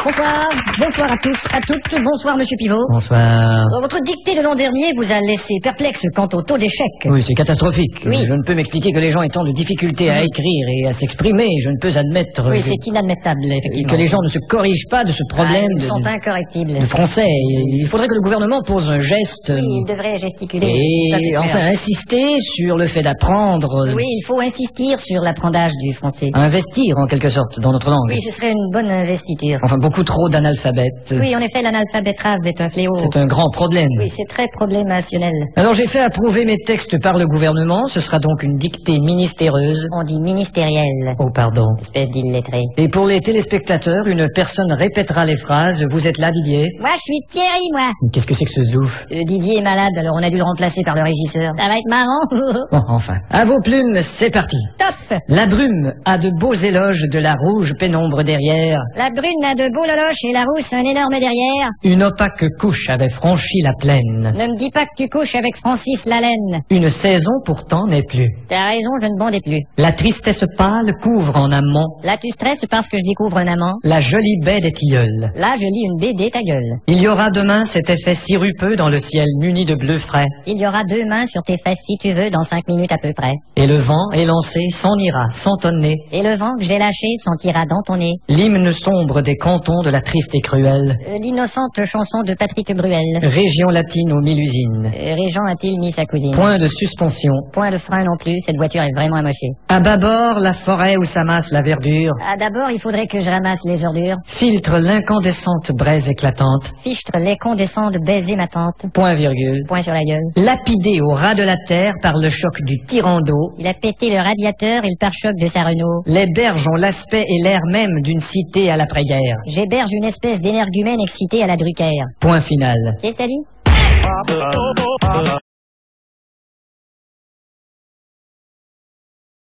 Bonsoir. Bonsoir à tous, à toutes. Bonsoir, Monsieur Pivot. Bonsoir. Votre dictée de l'an dernier vous a laissé perplexe quant au taux d'échec. Oui, c'est catastrophique. Oui. Je ne peux m'expliquer que les gens aient tant de difficultés à écrire et à s'exprimer. Je ne peux admettre Oui, c'est inadmettable, effectivement. que les gens ne se corrigent pas de ce problème Ils sont incorrectibles. de français. Il faudrait que le gouvernement pose un geste Oui, il devrait gesticuler. et enfin insister sur le fait d'apprendre, Oui, il faut insister sur l'apprentissage du français. investir en quelque sorte dans notre langue. Oui, ce serait une bonne investiture. Enfin, beaucoup trop d'analphabètes. Oui, en effet, l'analphabétrave est un fléau. C'est un grand problème. Oui, c'est très problémationnel. Alors j'ai fait approuver mes textes par le gouvernement. Ce sera donc une dictée ministéreuse. On dit ministériel. Oh, pardon. Espèce d'illettré. Et pour les téléspectateurs, une personne répétera les phrases. Vous êtes là, Didier? Moi, je suis Thierry, moi. Qu'est-ce que c'est que ce zouf? Didier est malade, alors on a dû le remplacer par le régisseur. Ça va être marrant. Bon, enfin. À vos plumes, c'est parti. Top. La brume a de beaux éloges de la rouge pénombre derrière. La brune a de beaux loloches et la rousse un énorme derrière. Une opaque couche avait franchi la plaine. Ne me dis pas que tu couches avec Francis Lalaine. Une saison pourtant n'est plus. T'as raison, je ne bondais plus. La tristesse pâle couvre en amont Là, tu stresses parce que je découvre un amant. la jolie baie des tilleuls. Là, je lis une BD, ta gueule. Il y aura demain cet effet sirupeux dans le ciel muni de bleu frais. Il y aura 2 mains sur tes fesses si tu veux, dans 5 minutes à peu près. Et le vent élancé s'en ira sans tonner. Et le vent que j'ai lâché sentira dans ton nez. L'hymne sombre des cantons de la triste et cruelle L'innocente chanson de Patrick Bruel. région latine aux 1000 usines. Régent a-t-il mis sa cousine? Point de suspension. Point de frein non plus, cette voiture est vraiment amochée. À bâbord, la forêt où s'amasse la verdure Ah, d'abord, il faudrait que je ramasse les ordures. filtre l'incandescente braise éclatante. Fichtre les condescends de baiser ma tante. Point virgule. Point sur la gueule. Lapidé au ras de la terre par le choc du tyran d'eau, Il a pété le radiateur et le pare-choc de sa Renault. les berges ont l'aspect et l'air même d'une cité à l'après-guerre. J'héberge une espèce d'énergumène excitée à la Drucker. Point final. Qu'est-ce que t'as dit?